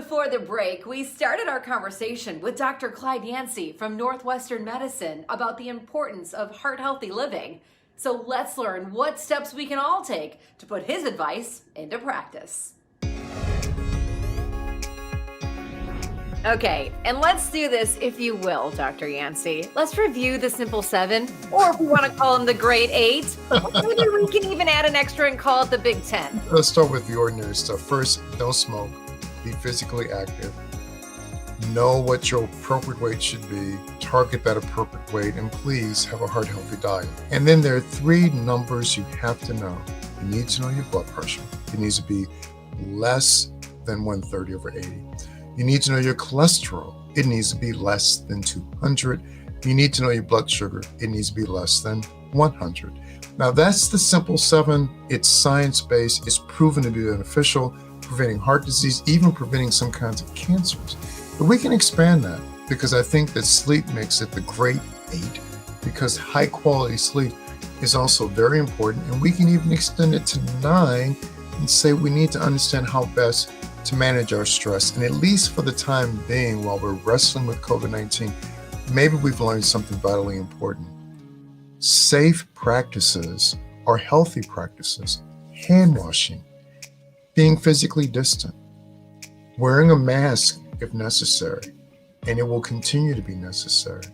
Before the break, we started our conversation with Dr. Clyde Yancy from Northwestern Medicine about the importance of heart-healthy living. So let's learn what steps we can all take to put his advice into practice. Okay, and let's do this, if you will, Dr. Yancy. Let's review the Simple Seven, or if we want to call them the Great Eight. Maybe we can even add an extra and call it the Big Ten. Let's start with the ordinary stuff. First, don't smoke. Be physically active. Know what your appropriate weight should be. Target that appropriate weight, and please have a heart-healthy diet. And then there are three numbers you have to know. You need to know your blood pressure. It needs to be less than 130/80. You need to know your cholesterol. It needs to be less than 200. You need to know your blood sugar. It needs to be less than 100. Now that's the Simple Seven. It's science-based. It's proven to be beneficial, preventing heart disease, even preventing some kinds of cancers. But we can expand that because I think that sleep makes it the Great Eight, because high quality sleep is also very important. And we can even extend it to 9 and say we need to understand how best to manage our stress. And at least for the time being, while we're wrestling with COVID-19, maybe we've learned something vitally important. Safe practices are healthy practices. Hand washing, being physically distant, wearing a mask if necessary, and it will continue to be necessary.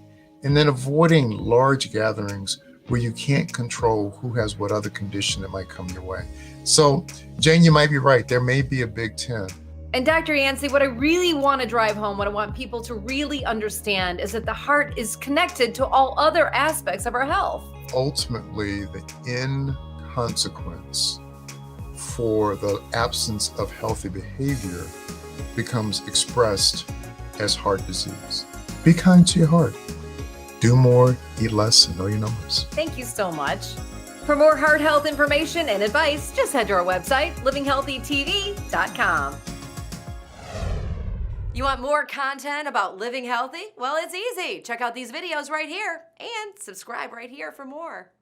And then avoiding large gatherings where you can't control who has what other condition that might come your way. So, Jane, you might be right. There may be a Big Ten. And Dr. Yancy, what I really want to drive home, what I want people to really understand is that the heart is connected to all other aspects of our health. Ultimately, the end consequence for the absence of healthy behavior becomes expressed as heart disease. Be kind to your heart. Do more, eat less, and know your numbers. Thank you so much. For more heart health information and advice, just head to our website, livinghealthytv.com. You want more content about living healthy? Well, it's easy. Check out these videos right here and subscribe right here for more.